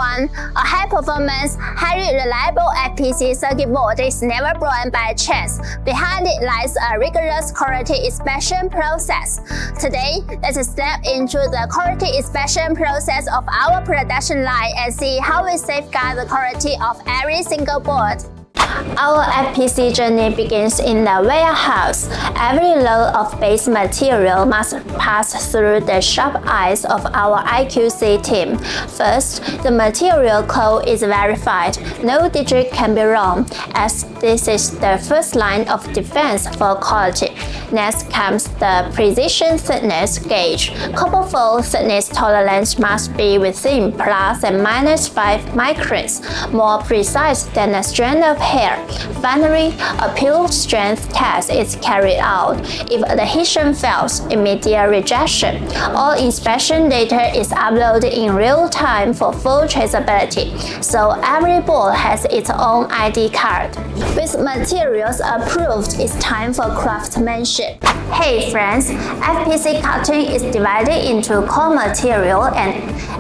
one, a high-performance, highly reliable FPC circuit board is never born by chance. Behind it lies a rigorous quality inspection process. Today, let's step into the quality inspection process of our production line and see how we safeguard the quality of every single board. Our FPC journey begins in the warehouse. Every load of base material must pass through the sharp eyes of our IQC team. First, the material code is verified. No digit can be wrong, as this is the first line of defense for quality. Next comes the precision thickness gauge. Copper foil thickness tolerance must be within plus and minus 5 microns, more precise than a strand of hair. Finally, a peel strength test is carried out. If adhesion fails, immediate rejection. All inspection data is uploaded in real time for full traceability, so every board has its own ID card. With materials approved, it's time for craftsmanship. Hey friends, FPC cutting is divided into core material and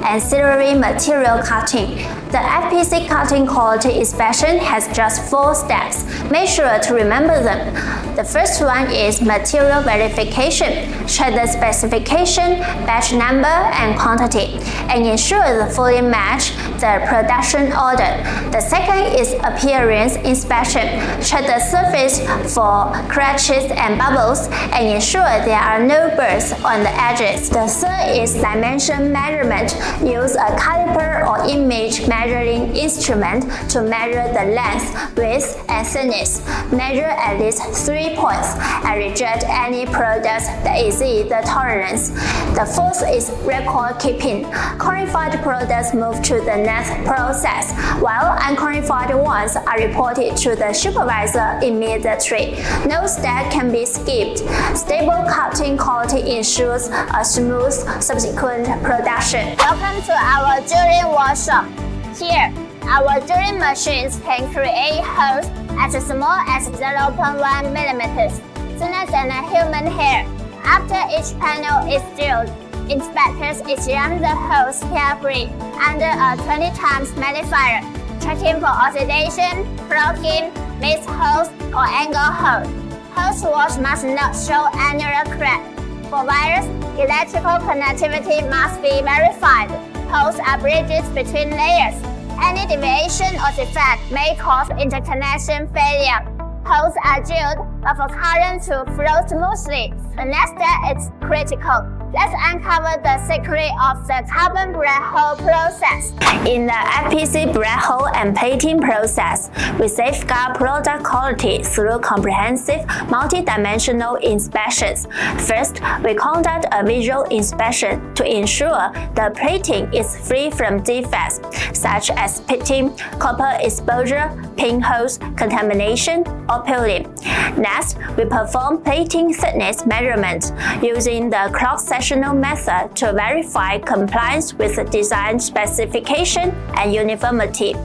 ancillary material cutting. The FPC cutting quality inspection has just 4 steps. Make sure to remember them. The first one is material verification. Check the specification, batch number, and quantity, and ensure they fully match the production order. The second is appearance inspection. Check the surface for scratches and bubbles, and ensure there are no burrs on the edges. The third is dimension measurement. Use a caliper or image measuring instrument to measure the length, width, and thickness. Measure at least 3 points and reject any products that exceed the tolerance. The fourth is record keeping. Qualified products move to the next process, while unqualified ones are reported to the supervisor immediately. No step can be skipped. Stable cutting quality ensures a smooth subsequent production. Welcome to our drilling workshop. Here, our drilling machines can create holes as small as 0.1 mm, thinner than a human hair. After each panel is drilled, inspectors examine the holes carefully under a 20 times magnifier, checking for oxidation, froking, missed holes, or angle holes. Hose wash must not show annular crack. For wires, electrical connectivity must be verified. Holes are bridges between layers. Any deviation or defect may cause interconnection failure. Holes are drilled for current to flow smoothly. The next step is critical. Let's uncover the secret of the carbon black hole process. In the FPC black hole and plating process, we safeguard product quality through comprehensive multi-dimensional inspections. First, we conduct a visual inspection to ensure the plating is free from defects, such as pitting, copper exposure, pinholes, contamination, or peeling. Next, we perform plating thickness measurement using the cross-sectional method to verify compliance with the design specification and uniformity.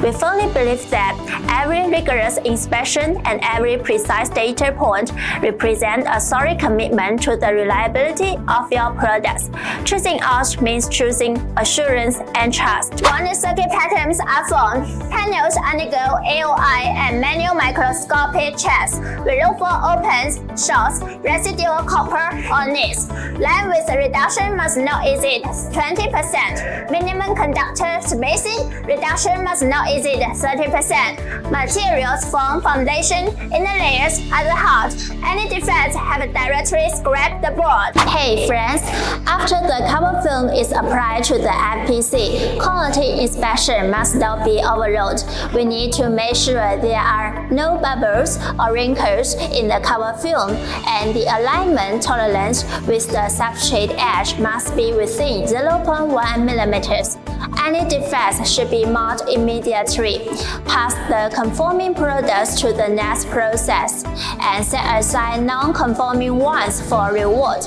We firmly believe that every rigorous inspection and every precise data point represent a solid commitment to the reliability of your products. Choosing us means choosing assurance and trust. When the circuit patterns are formed, panels undergo AOI and manual microscopic checks. We look for opens, shorts, residual copper, or nicks. Line width reduction must not exceed 20%. Minimum conductor spacing reduction must not exceed 30%. Materials form foundation in the layers at the heart. Any defects have directly scraped the board. Hey friends, after the carbon film is applied to the FPC, quality inspection must not be overlooked. We need to make sure there are no bubbles or wrinkles in the carbon film, and the alignment tolerance with the substrate edge must be within 0.1 mm. Any defects should be marked immediately. Pass the conforming products to the next process and set aside non-conforming ones for reward.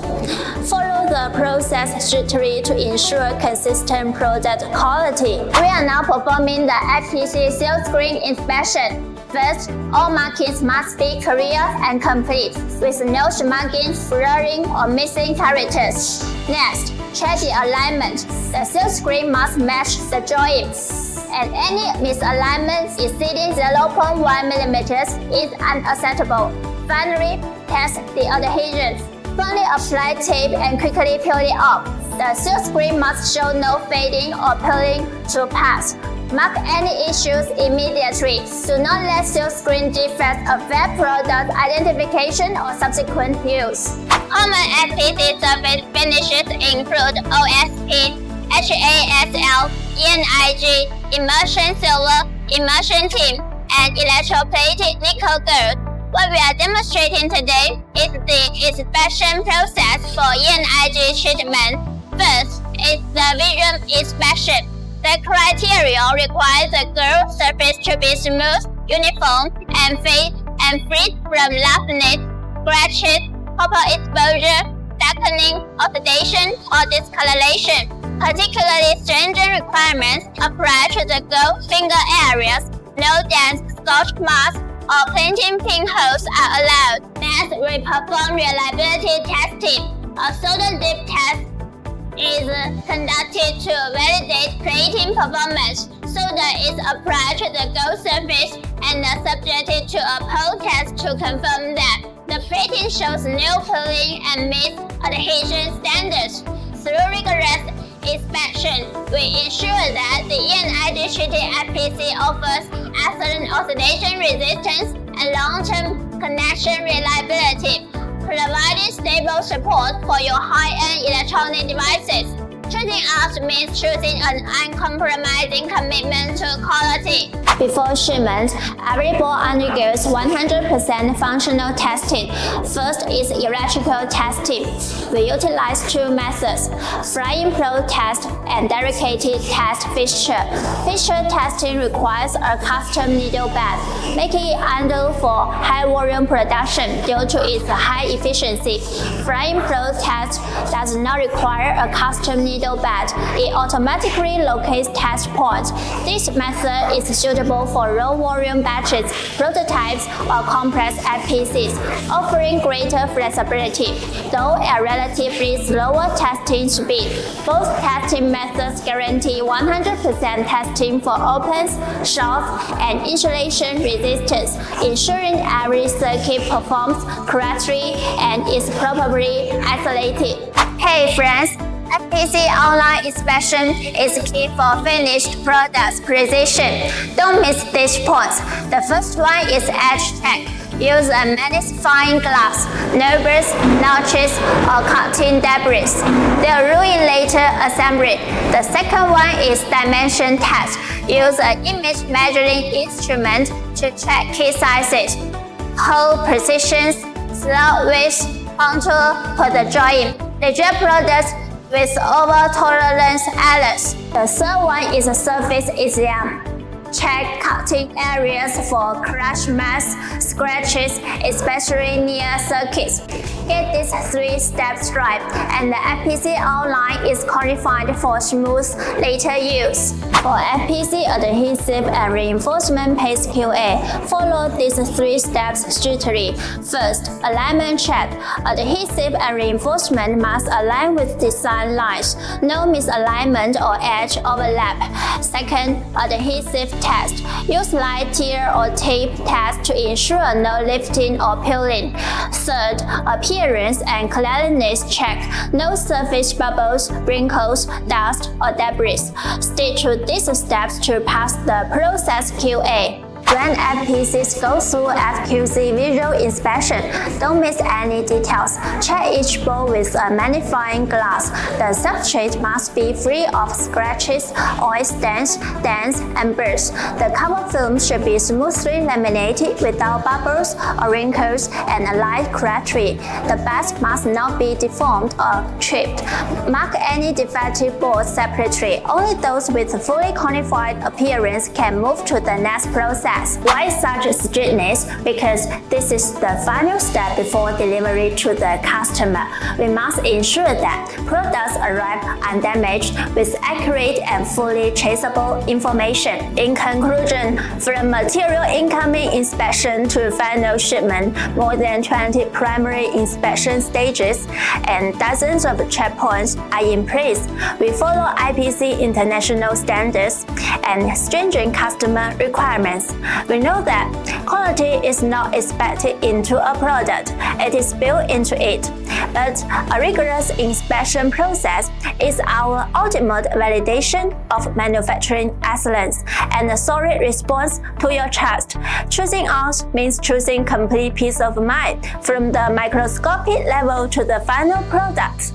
Follow the process strictly to ensure consistent product quality. We are now performing the FPC seal screen inspection. First, all markings must be clear and complete, with no smudging, blurring, or missing characters. Next, check the alignment. The silk screen must match the joint, and any misalignment exceeding 0.1 mm is unacceptable. Finally, test the adhesion. Firmly apply tape and quickly peel it off. The silk screen must show no fading or peeling to pass. Mark any issues immediately. Do not let silk screen defects affect product identification or subsequent use. Common FPC surface finishes include OSP, HASL, ENIG, immersion silver, immersion tin, and electroplated nickel gold. What we are demonstrating today is the inspection process for ENIG treatment. First is the visual inspection. The criteria requires the gold surface to be smooth, uniform, and free from roughness, scratches, copper exposure, darkening, oxidation, or discoloration. Particularly stringent requirements apply to the gold finger areas. No dents, scorch marks, or printing pinholes are allowed. Next, we perform reliability testing. A solder dip test is conducted to validate plating performance. Solder is applied to the gold surface and subjected to a pull test to confirm that the plating shows no peeling and meets adhesion standards. Through rigorous inspection, we ensure that the ENIG treated FPC offers excellent oxidation resistance and long-term connection reliability, providing stable support for your high-end electronic devices. Choosing us means choosing an uncompromising commitment to quality. Before shipment, every board undergoes 100% functional testing. First is electrical testing. We utilize two methods, flying probe test and dedicated test fixture. Fixture testing requires a custom needle bed, making it ideal for high volume production due to its high efficiency. Flying probe test does not require a custom needle bed. It automatically locates test points. This method is suitable for low volume batches, prototypes, or complex FPCs, offering greater flexibility, though a relatively slower testing speed. Both testing methods guarantee 100% testing for opens, shorts, and insulation resistance, ensuring every circuit performs correctly and is properly isolated. Hey friends! FPC online inspection is key for finished products precision. Don't miss these points. The first one is edge check. Use a magnifying glass, nubs, notches, or cutting debris. They'll ruin later assembly. The second one is dimension test. Use an image measuring instrument to check key sizes, hole precisions, slot width, contour for the joint. Reject products with over-tolerance errors. The third one is a surface exam. Check cutting areas for crash marks, scratches, especially near circuits. Get these 3 steps right, and the FPC online is qualified for smooth later use. For FPC adhesive and reinforcement paste QA, follow these 3 steps strictly. First, alignment check. Adhesive and reinforcement must align with design lines. No misalignment or edge overlap. Second, adhesive test. Use light tear or tape test to ensure no lifting or peeling. Third, appearance and cleanliness check. No surface bubbles, wrinkles, dust, or debris. Stick to these steps to pass the process QA. When FPCs go through FQC visual inspection, don't miss any details. Check each board with a magnifying glass. The substrate must be free of scratches, oil stains, dents, and burrs. The cover film should be smoothly laminated without bubbles or wrinkles and aligned correctly. The back must not be deformed or chipped. Mark any defective boards separately. Only those with fully qualified appearance can move to the next process. process. Why such strictness? Because this is the final step before delivery to the customer. We must ensure that products arrive undamaged with accurate and fully traceable information. In conclusion, from material incoming inspection to final shipment, more than 20 primary inspection stages and dozens of checkpoints are in place. We follow IPC international standards and stringent customer requirements. We know that quality is not expected into a product, it is built into it. But a rigorous inspection process is our ultimate validation of manufacturing excellence and a solid response to your trust. Choosing us means choosing complete peace of mind from the microscopic level to the final product.